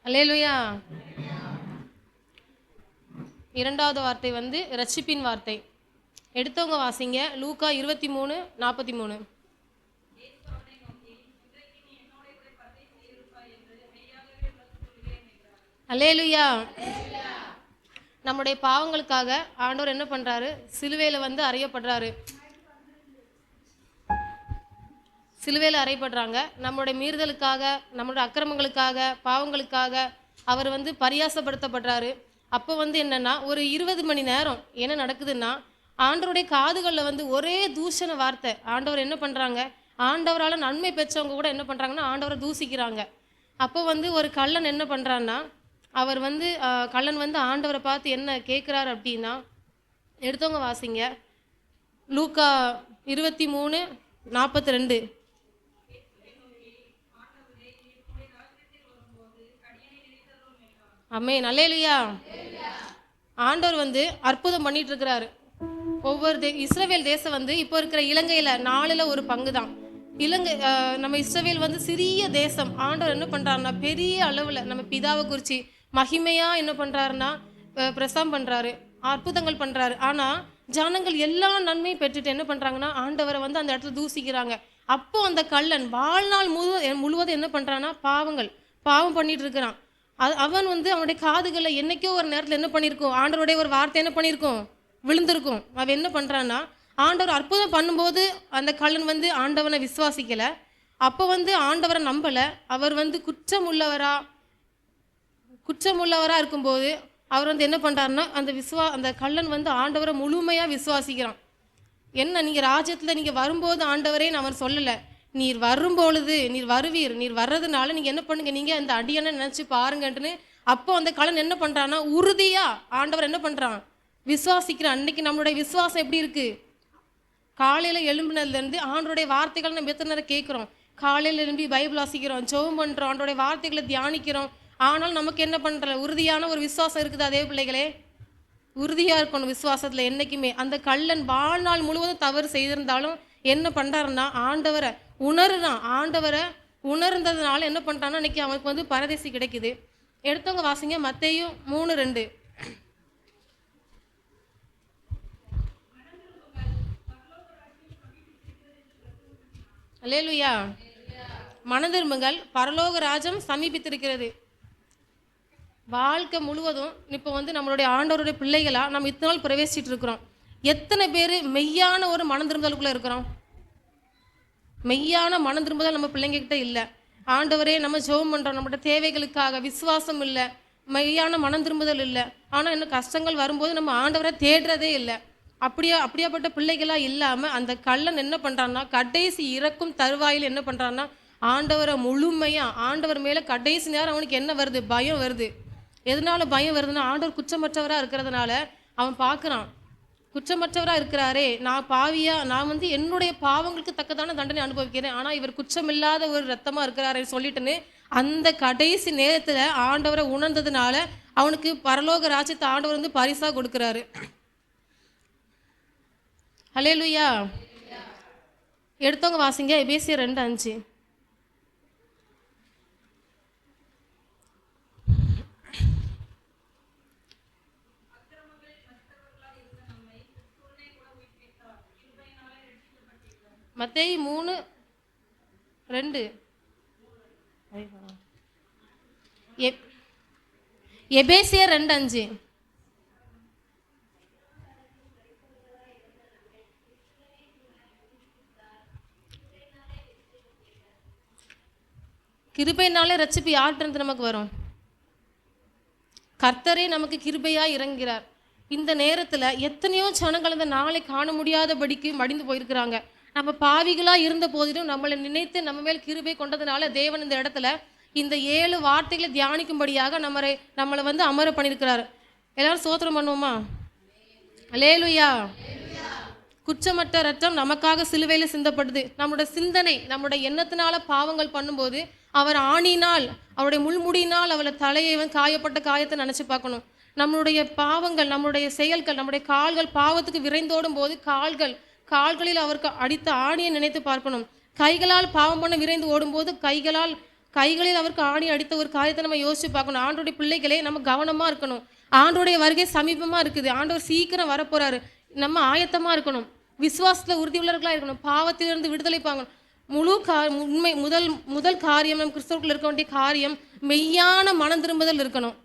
அல்லேலூயா. இரண்டாவது வார்த்தை வந்து ரட்சிப்பின் வார்த்தை. எடுத்தவங்க வாசிங்க. லூக்கா 23:43. அல்லேலூயா. நம்முடைய பாவங்களுக்காக ஆண்டவர் என்ன பண்றாரு? சிலுவையில வந்து அறையப்படுறாரு. சிலுவையில் அறையப்படுறாங்க. நம்மளுடைய மீறுதலுக்காக, நம்மளுடைய அக்கிரமங்களுக்காக, பாவங்களுக்காக அவர் வந்து பரியாசப்படுத்தப்படுறாரு. அப்போ வந்து என்னன்னா, ஒரு 20 மணி நேரம் என்ன நடக்குதுன்னா, ஆண்டவருடைய காதுகளில் வந்து ஒரே தூஷண வார்த்தை. ஆண்டவர் என்ன பண்ணுறாங்க? ஆண்டவரால் நன்மை பெற்றவங்க கூட என்ன பண்ணுறாங்கன்னா, ஆண்டவரை தூசிக்கிறாங்க. அப்போ வந்து ஒரு கள்ளன் என்ன பண்ணுறான்னா, அவர் வந்து கள்ளன் வந்து ஆண்டவரை பார்த்து என்ன கேட்குறாரு அப்படின்னா, எடுத்தவங்க வாசிங்க. லூக்கா 23:42. ஆமென். அல்லேலூயா. ஆண்டவர் வந்து அற்புதம் பண்ணிட்டு இருக்கிறாரு. ஒவ்வொரு இஸ்ரவேல் தேசம் வந்து இப்போ இருக்கிற இலங்கையில் 4ல் ஒரு பங்கு தான். இலங்கை நம்ம இஸ்ரவேல் வந்து சிறிய தேசம். ஆண்டவர் என்ன பண்ணுறாருன்னா, பெரிய அளவில் நம்ம பிதாவை குறித்து மகிமையாக என்ன பண்ணுறாருன்னா பிரசவம் பண்ணுறாரு, அற்புதங்கள் பண்ணுறாரு. ஆனால் ஜனங்கள் எல்லா நன்மையும் பெற்றுட்டு என்ன பண்ணுறாங்கன்னா, ஆண்டவரை வந்து அந்த இடத்துல தூசிக்கிறாங்க. அப்போ அந்த கள்ளன் வாழ்நாள் முழுவதும் என்ன பண்ணுறான்னா, பாவம் பண்ணிட்டு இருக்கிறான். அவன் வந்து அவனுடைய காதுகளில் என்னைக்கோ ஒரு நேரத்தில் என்ன பண்ணியிருக்கும், ஆண்டவருடைய ஒரு வார்த்தை என்ன பண்ணியிருக்கும், விழுந்திருக்கும். அவன் என்ன பண்ணுறான்னா, ஆண்டவர் அற்புதம் பண்ணும்போது அந்த கள்ளன் வந்து ஆண்டவனை விசுவாசிக்கலை. அப்போ வந்து ஆண்டவரை நம்பலை. அவர் வந்து குற்றமுள்ளவராக இருக்கும்போது அவர் வந்து என்ன பண்ணுறாருன்னா, அந்த கள்ளன் வந்து ஆண்டவரை முழுமையாக விசுவாசிக்கிறான். என்ன, நீங்கள் ராஜ்யத்தில் நீங்கள் வரும்போது ஆண்டவரேன்னு அவன் சொல்லலை. நீர் வரும்பொழுது நீர் வருவீர், நீர் வர்றதுனால நீங்கள் என்ன பண்ணுங்க, நீங்கள் அந்த அடியனை நினச்சி பாருங்கன்ட்டுன்னு. அப்போ அந்த கள்ளன் என்ன பண்ணுறான்னா, உறுதியாக ஆண்டவர் என்ன பண்ணுறான், விசுவாசிக்கிறான். அன்னைக்கு நம்மளுடைய விசுவாசம் எப்படி இருக்குது? காலையில் எழும்பினதுலேருந்து ஆண்டோடைய வார்த்தைகள் நம்ம எத்தனை நேரம் கேட்குறோம்? காலையில் எழும்பி பைபிள் வாசிக்கிறோம், ஜெபம் பண்ணுறோம், ஆண்டோடைய வார்த்தைகளை தியானிக்கிறோம். ஆனால் நமக்கு என்ன பண்ணுற உறுதியான ஒரு விசுவாசம் இருக்குது? அதே பிள்ளைகளே, உறுதியாக இருக்கணும் விசுவாசத்தில் என்றைக்குமே. அந்த கள்ளன் வாழ்நாள் முழுவதும் தவறு செய்திருந்தாலும் என்ன பண்ணுறாருன்னா, ஆண்டவரை உணர்ந்ததுனால என்ன பண்ணுறான்னா, இன்னைக்கு அவனுக்கு வந்து பரதேசி கிடைக்குது. எடுத்தவங்க வாசிங்க. மத்தேயு 3:2. அல்லேலூயா. மனதிரும்புங்கள், பரலோக ராஜ்யம் சமீபித்திருக்கிறது. வாழ்க்கை முழுவதும் இப்போ வந்து நம்மளுடைய ஆண்டவருடைய பிள்ளைகளாக நம்ம இத்தனை நாள் பிரவேசிச்சுட்டு இருக்கிறோம். எத்தனை பேர் மெய்யான ஒரு மனம் திரும்புதலுக்குள்ளே இருக்கிறோம்? மெய்யான மனம் திரும்புதல் நம்ம பிள்ளைங்ககிட்ட இல்லை. ஆண்டவரே நம்ம ஜெபம் பண்ணுறோம், நம்மளோட தேவைகளுக்காக, விசுவாசம் இல்லை, மெய்யான மனம் திரும்புதல் இல்லை. ஆனால் இன்னும் கஷ்டங்கள் வரும்போது நம்ம ஆண்டவரை தேடுறதே இல்லை. அப்படியாப்பட்ட பிள்ளைகளாக இல்லாமல் அந்த கள்ளன் என்ன பண்ணுறான்னா, கடைசி இறக்கும் தருவாயில் என்ன பண்ணுறான்னா, ஆண்டவரை முழுமையாக, ஆண்டவர் மேலே கடைசி நேரம் அவனுக்கு என்ன வருது? பயம் வருது. எதனால பயம் வருதுன்னா, ஆண்டவர் குற்றமற்றவராக இருக்கிறதுனால அவன் பார்க்குறான், குற்றமற்றவராக இருக்கிறாரே, நான் வந்து என்னுடைய பாவங்களுக்கு தக்கதான தண்டனை அனுபவிக்கிறேன், ஆனால் இவர் குற்றமில்லாத ஒரு ரத்தமாக இருக்கிறாரேன்னு சொல்லிட்டுன்னு அந்த கடைசி நேரத்தில் ஆண்டவரை உணர்ந்ததுனால அவனுக்கு பரலோக ராஜ்யத்தை ஆண்டவர் வந்து பரிசாக கொடுக்குறாரு. அல்லேலூயா. எடுத்தவங்க வாசிங்க. எபேசியர் 2:5. மத்தேயு 3:2. எபேசியர் 2:5. கிருபையினாலே ரட்சிப்பு யார்கிட்ட நமக்கு வரும்? கர்த்தரே நமக்கு கிருபையாக இறங்குகிறார். இந்த நேரத்தில் எத்தனையோ ஜனங்கள் இந்த நாளை காண முடியாதபடிக்கு மடிந்து போயிருக்கிறாங்க. நம்ம பாவிகளாக இருந்த போதிலும் நம்மளை நினைத்து நம்ம மேல் கிருபை கொண்டதுனால தேவன் இந்த இடத்துல இந்த 7 வார்த்தைகளை தியானிக்கும்படியாக நம்மளை வந்து அமர பண்ணியிருக்கிறாரு. எல்லாரும் ஸ்தோத்திரம் பண்ணுவோமா? அல்லேலூயா. குற்றமற்ற ரத்தம் நமக்காக சிலுவையில் சிந்தப்படுது. நம்மளோட சிந்தனை, நம்மளுடைய எண்ணத்தினால பாவங்கள் பண்ணும்போது அவர் ஆணினால், அவருடைய முள்முடியினால் அவளை தலையை காயப்பட்ட காயத்தை நினச்சி பார்க்கணும். நம்மளுடைய பாவங்கள், நம்மளுடைய செயல்கள், நம்முடைய கால்கள் பாவத்துக்கு விரைந்தோடும் போது கால்களில் அவருக்கு அடித்த ஆணியை நினைத்து பார்க்கணும். கைகளால் பாவம் பண்ண விரைந்து ஓடும்போது கைகளில் அவருக்கு ஆணி அடித்த ஒரு காரியத்தை நம்ம யோசிச்சு பார்க்கணும். ஆண்டோடைய பிள்ளைகளே நம்ம கவனமாக இருக்கணும். ஆண்டோடைய வருகை சமீபமாக இருக்குது. ஆண்டவர் சீக்கிரம் வரப்போகிறாரு. நம்ம ஆயத்தமாக இருக்கணும். விசுவாசத்தில் உறுதியுள்ளவர்களாக இருக்கணும். பாவத்திலிருந்து விடுதலை பாங்கணும். உண்மை முதல் காரியம் நம்ம கிறிஸ்தவர்கள் இருக்க வேண்டிய காரியம் மெய்யான மனம் திரும்புதல் இருக்கணும்.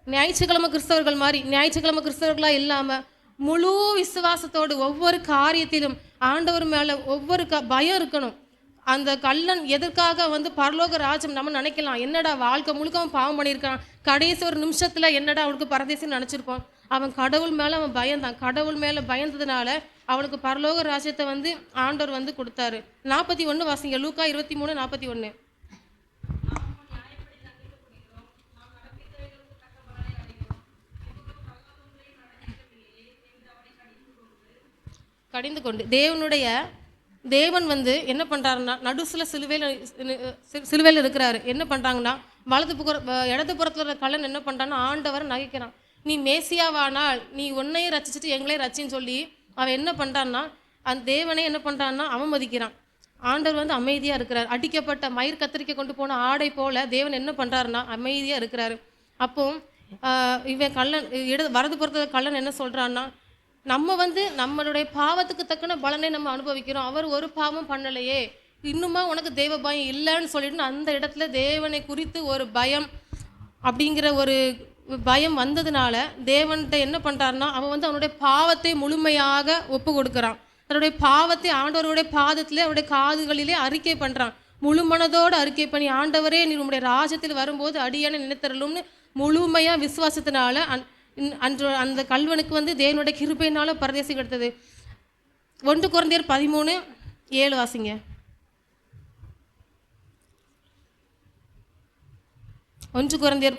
ஞாயிற்றுக்கிழமை கிறிஸ்தவர்களாக இல்லாமல் முழு விசுவாசத்தோடு ஒவ்வொரு காரியத்திலும் ஆண்டவர் மேலே ஒவ்வொரு பயம் இருக்கணும். அந்த கள்ளன் எதற்காக பரலோக ராஜ்யம் நம்ம நினைக்கலாம், என்னடா வாழ்க்கை முழுக்க அவன் பாவம் பண்ணியிருக்கான், கடைசி ஒரு நிமிஷத்தில் என்னடா அவனுக்கு பரதேசின்னு நினச்சிருப்போம். அவன் கடவுள் மேலே அவன் பயந்தான். கடவுள் மேலே பயந்ததுனால அவனுக்கு பரலோக ராஜ்யத்தை ஆண்டவர் கொடுத்தாரு. 41 வாசிங்க. லூக்கா 23:41. கடிந்து கொண்டு தேவன் என்ன பண்ணுறாருன்னா, நடுசில் சிலுவையில் இருக்கிறாரு. என்ன பண்ணுறாங்கன்னா, இடது புறத்தில் இருக்கிற கள்ளன் என்ன பண்ணுறான்னா, ஆண்டவர் நகைக்கிறான். நீ மேசியாவானால் நீ உன்னையும் ரசிச்சுட்டு எங்களையும் ரச்சின்னு சொல்லி அவன் என்ன பண்ணுறான்னா, அந்த தேவனே என்ன பண்ணுறான்னா அவமதிக்கிறான். ஆண்டவர் அமைதியாக இருக்கிறார். அடிக்கப்பட்ட மயிர் கத்திரிக்கை கொண்டு போன ஆடை போல தேவன் என்ன பண்ணுறாருன்னா அமைதியாக இருக்கிறாரு. அப்போ இவன் கள்ளன் வரது புறத்தில் கள்ளன் என்ன சொல்கிறான்னா, நம்ம நம்மளுடைய பாவத்துக்கு தக்கன பலனை நம்ம அனுபவிக்கிறோம், அவர் ஒரு பாவம் பண்ணலையே, இன்னுமா உனக்கு தெய்வ பயம் இல்லைன்னு சொல்லிட்டு அந்த இடத்துல தேவனை குறித்து ஒரு பயம் அப்படிங்கிற ஒரு பயம் வந்ததுனால தேவன்கிட்ட என்ன பண்ணுறாருன்னா, அவன் அவனுடைய பாவத்தை முழுமையாக ஒப்பு கொடுக்குறான். தன்னுடைய பாவத்தை ஆண்டவருடைய பாதத்திலே அவருடைய காதுகளிலே அறிக்கை பண்ணுறான். முழு மனதோடு அறிக்கை பண்ணி, ஆண்டவரே நீ உங்களுடைய ராஜ்யத்தில் வரும்போது அடியான நினைத்தரலும்னு முழுமையாக விசுவாசத்தினால அன்று அந்த கல்வனுக்கு தேவனுடைய கிருபையினால பரதேசி கிடைத்தது. 1 கொரிந்தியர் 13:7 வாசிங்க. 1 கொரிந்தியர்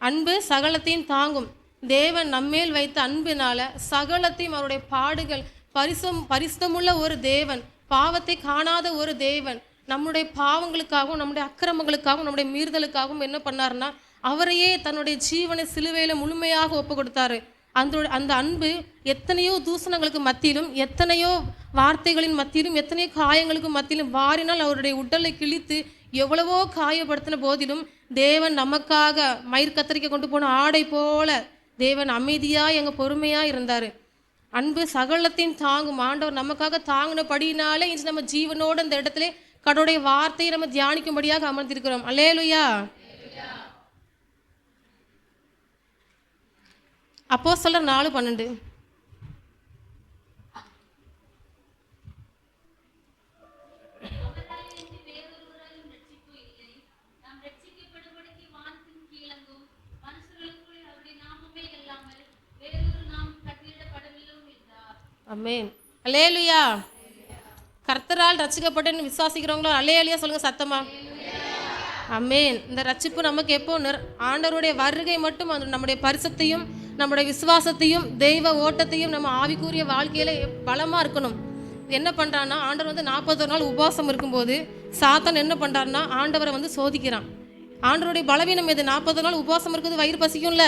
அன்பு சகலத்தையும் தாங்கும். தேவன் நம்மேல் வைத்த அன்பினால சகலத்தையும் அவருடைய பாடுகள் பரிசுத்தமுள்ள ஒரு தேவன், பாவத்தை காணாத ஒரு தேவன், நம்முடைய பாவங்களுக்காகவும் நம்முடைய அக்கிரமங்களுக்காகவும் நம்முடைய மீறுதலுக்காகவும் என்ன பண்ணாருன்னா அவரையே தன்னுடைய ஜீவனை சிலுவையில் முழுமையாக ஒப்பு கொடுத்தாரு. அந்த அன்பு எத்தனையோ தூசணங்களுக்கு மத்தியிலும், எத்தனையோ வார்த்தைகளின் மத்தியிலும், எத்தனையோ காயங்களுக்கு மத்தியிலும் வாரினால் அவருடைய உடலை கிழித்து எவ்வளவோ காயப்படுத்தின போதிலும் தேவன் நமக்காக மயிர் கத்தரிக்கை கொண்டு போன ஆடை போல தேவன் அமைதியாக எங்கள் பொறுமையாக இருந்தார். அன்பு சகலத்தையும் தாங்கும். ஆண்டவர் நமக்காக தாங்கினபடினாலே இன்று நம்ம ஜீவனோடு அந்த இடத்துல கடவுளுடைய வார்த்தையை நம்ம தியானிக்கும்படியாக அமர்ந்திருக்கிறோம். அல்லேலூயா. அப்போஸ்தலர் 4:12. ஆமென். அல்லேலூயா. கர்த்தரால் ரட்சிக்கப்பட்டேன்னு விசுவாசிக்கிறவங்களோ அல்லேலூயா சொல்லுங்க சத்தமா. ஆமென். இந்த ரட்சிப்பு நமக்கு எப்போ ஆண்டவருடைய வருகை மட்டும் நம்முடைய பரிசுத்தையும் நம்முடைய விசுவாசத்தையும் தெய்வ ஓட்டத்தையும் நம்ம ஆவிக்குரிய வாழ்க்கையில பலமாக இருக்கணும். என்ன பண்ணுறான்னா, ஆண்டவர் 41 நாள் உபவாசம் இருக்கும்போது சாத்தான் என்ன பண்ணுறாருன்னா ஆண்டவரை சோதிக்கிறான். ஆண்டவருடைய பலவீனம் எது? 40 நாள் உபவாசம் இருக்குது, வயிறு பசிக்கும்ல.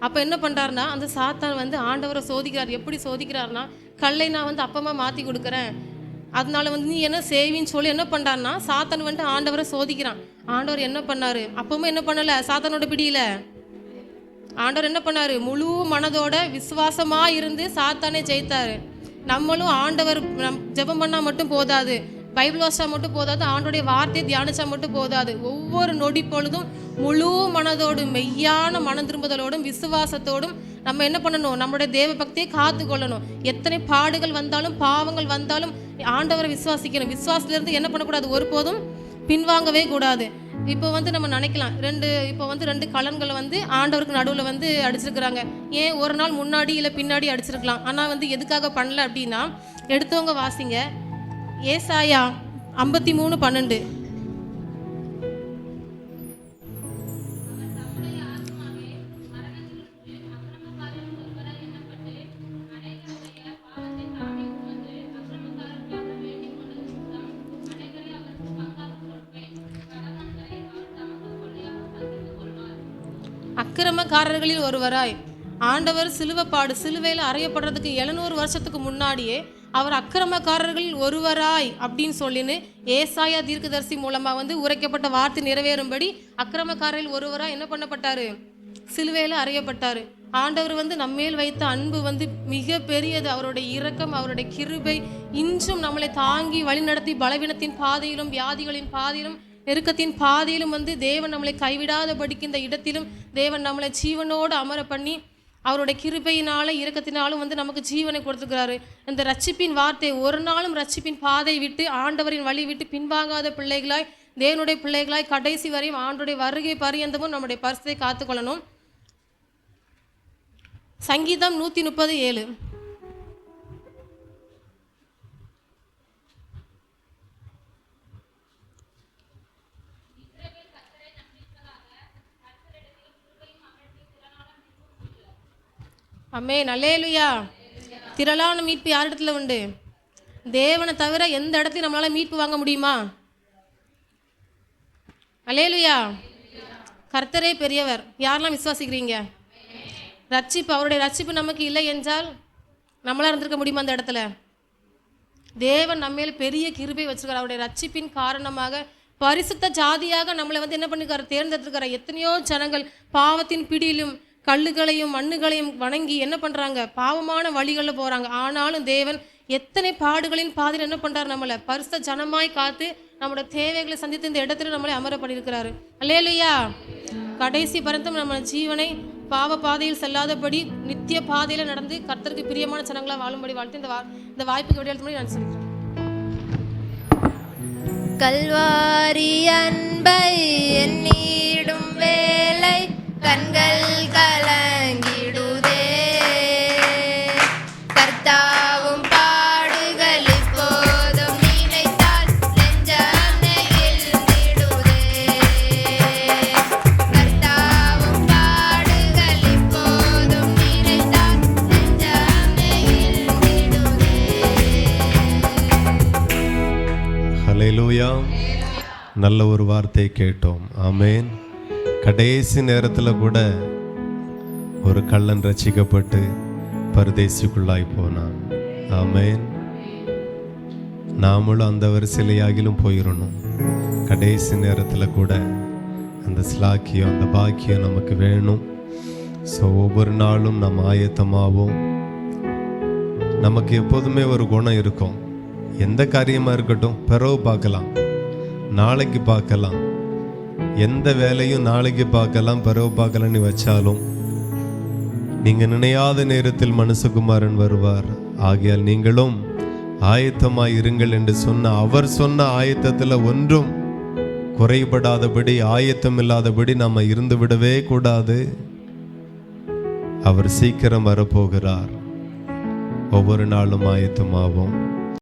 அப்போ என்ன பண்ணுறாருன்னா அந்த சாத்தான் ஆண்டவரை சோதிக்கிறார். எப்படி சோதிக்கிறாருன்னா, கல்லை நான் அப்பமாக மாற்றி கொடுக்குறேன், அதனால நீ என்ன செய்வின்னு சொல்லி என்ன பண்ணுறாருன்னா சாத்தான் ஆண்டவரை சோதிக்கிறான். ஆண்டவர் என்ன பண்ணார்? அப்பவும் என்ன பண்ணலை, சாத்தானோட பிடியில ஆண்டவர் என்ன பண்ணார்? முழு மனதோட விசுவாசமாக இருந்து சாத்தானே ஜெயித்தார். நம்மளும் ஆண்டவர் ஜெபம் பண்ணால் மட்டும் போதாது, பைபிள் வாசிச்சா மட்டும் போதாது, ஆண்டோடைய வார்த்தையை தியானிச்சா மட்டும் போதாது. ஒவ்வொரு நொடி பொழுதும் முழு மனதோடு மெய்யான மனம் திரும்புதலோடும் விசுவாசத்தோடும் நம்ம என்ன பண்ணணும்? நம்மளுடைய தேவ பக்தியை காத்து கொள்ளணும். எத்தனை பாடுகள் வந்தாலும் பாவங்கள் வந்தாலும் ஆண்டவரை விசுவாசிக்கணும். விசுவாசத்திலிருந்து என்ன பண்ணக்கூடாது? ஒருபோதும் பின்வாங்கவே கூடாது. இப்போ நம்ம நினைக்கலாம், இப்போ 2 கலன்களை ஆண்டவருக்கு நடுவில் அடிச்சிருக்கிறாங்க. ஏன் ஒரு நாள் முன்னாடி இல்லை பின்னாடி அடிச்சிருக்கலாம். ஆனால் எதுக்காக பண்ணல அப்படின்னா, எடுத்தவங்க வாசிங்க ஏசாயா 53:12. அக்கிரமக்காரர்களில் ஒருவராய் ஆண்டவர் சிலுவையில் அறையப்படுறதுக்கு 700 வருஷத்துக்கு முன்னாடியே அவர் அக்கிரமக்காரர்களில் ஒருவராய் அப்படின்னு சொல்லின்னு ஏசாயா தீர்க்கதரிசி மூலமா உரைக்கப்பட்ட வார்த்தை நிறைவேறும்படி அக்கிரமக்காரரில் ஒருவராய் என்ன பண்ணப்பட்டாரு? சிலுவையில் அறையப்பட்டாரு. ஆண்டவர் நம்மேல் வைத்த அன்பு மிக பெரியது. அவருடைய இரக்கம், அவருடைய கிருபை இன்றும் நம்மளை தாங்கி வழிநடத்தி பலவீனத்தின் பாதையிலும், வியாதிகளின் பாதையிலும், நெருக்கத்தின் பாதையிலும் தேவன் நம்மளை கைவிடாதபடிக்கு இந்த இடத்திலும் தேவன் நம்மளை ஜீவனோடு அமர பண்ணி அவருடைய கிருபையினால இரக்கத்தினாலும் நமக்கு ஜீவனை கொடுத்துக்கிறாரு. இந்த ரட்சிப்பின் வார்த்தை, ஒரு நாளும் ரட்சிப்பின் பாதை விட்டு ஆண்டவரின் வழி விட்டு பின்வாங்காத பிள்ளைகளாய், தேவனுடைய பிள்ளைகளாய் கடைசி வரையும் ஆண்டோடைய வருகை பரியந்தமும் நம்முடைய பரிசுத்தை காத்துக்கொள்ளணும். சங்கீதம் 130:7. ஆமென், அல்லேலூயா. திரளான மீட்பு யார் இடத்துல உண்டு? தேவனை தவிர எந்த இடத்துலையும் நம்மளால மீட்பு வாங்க முடியுமா? அல்லேலூயா. கர்த்தரே பெரியவர். யாரெல்லாம் விசுவாசிக்கிறீங்க? ரட்சிப்பு, அவருடைய ரட்சிப்பு நமக்கு இல்லை என்றால் நம்மளாக இருந்திருக்க முடியுமா? அந்த இடத்துல தேவன் நம்மேல பெரிய கிருபை வச்சிருக்கார். அவருடைய ரட்சிப்பின் காரணமாக பரிசுத்த ஜாதியாக நம்மளை என்ன பண்ணிருக்காரு? தேர்ந்தெடுத்திருக்காரு. எத்தனையோ ஜனங்கள் பாவத்தின் பிடியிலும் கல்லுகளையும் மண்ணுகளையும் வணங்கி என்ன பண்ணுறாங்க? பாவமான வழிகளில் போகிறாங்க. ஆனாலும் தேவன் எத்தனை பாடுகளின் பாதையில் என்ன பண்ணுறாரு? நம்மளை பரிசுத்த ஜனமாய் காத்து நம்மளோட தேவைகளை சந்தித்து இந்த இடத்துல நம்மளை அமர பண்ணியிருக்கிறாரு. அல்லேலூயா. கடைசி பர்யந்தம் நம்ம ஜீவனை பாவ பாதையில் செல்லாதபடி நித்திய பாதையில் நடந்து கர்த்தருக்கு பிரியமான ஜனங்களாக வாழும்படி வாழ்த்து இந்த வாய்ப்புக்கு விடையாளத்து நான் சொல்லிக்கிறேன். கல்வாரி அன்பை எண்ணிடும் வேலை கண்கள் கலங்கிடுதே. கர்த்தாவும் பாடுகள் இப்போதும் நினைத்தால் நெஞ்சம் நெகிழ்ந்திடுதே. கர்த்தாவும் பாடுகள் இப்போதும் நினைத்தால் நெஞ்சம் நெகிழ்ந்திடுதே. ஹல்லேலூயா. நல்ல ஒரு வார்த்தை கேட்டோம். ஆமென். கடைசி நேரத்தில் கூட ஒரு கள்ளன் ரட்சிக்கப்பட்டு பரதேசிக்குள்ளாய் போனான். ஆமென். நாமளும் அந்த வரிசையிலாகிலும் போயிடணும். கடைசி நேரத்தில் கூட அந்த ஸ்லாக்கியம், அந்த பாக்கியம் நமக்கு வேணும். ஸோ ஒவ்வொரு நாளும் நம்ம ஆயத்தமாகவும், நமக்கு எப்போதுமே ஒரு குணம் இருக்கும். எந்த காரியமாக இருக்கட்டும், பிறகு பார்க்கலாம், நாளைக்கு பார்க்கலாம், எந்த வேலையும் நாளைக்கு பார்க்கலாம் பிறகு பார்க்கலான்னு வச்சாலும் நீங்கள் நினையாத நேரத்தில் மனுஷகுமாரன் வருவார். ஆகையால் நீங்களும் ஆயத்தமாய் இருங்கள் என்று அவர் சொன்ன ஆயத்தத்தில் ஒன்றும் குறைபடாதபடி, ஆயத்தம் இல்லாதபடி நம்ம இருந்து விடவே கூடாது. அவர் சீக்கிரம் வரப்போகிறார். ஒவ்வொரு நாளும் ஆயத்தமாவோம்.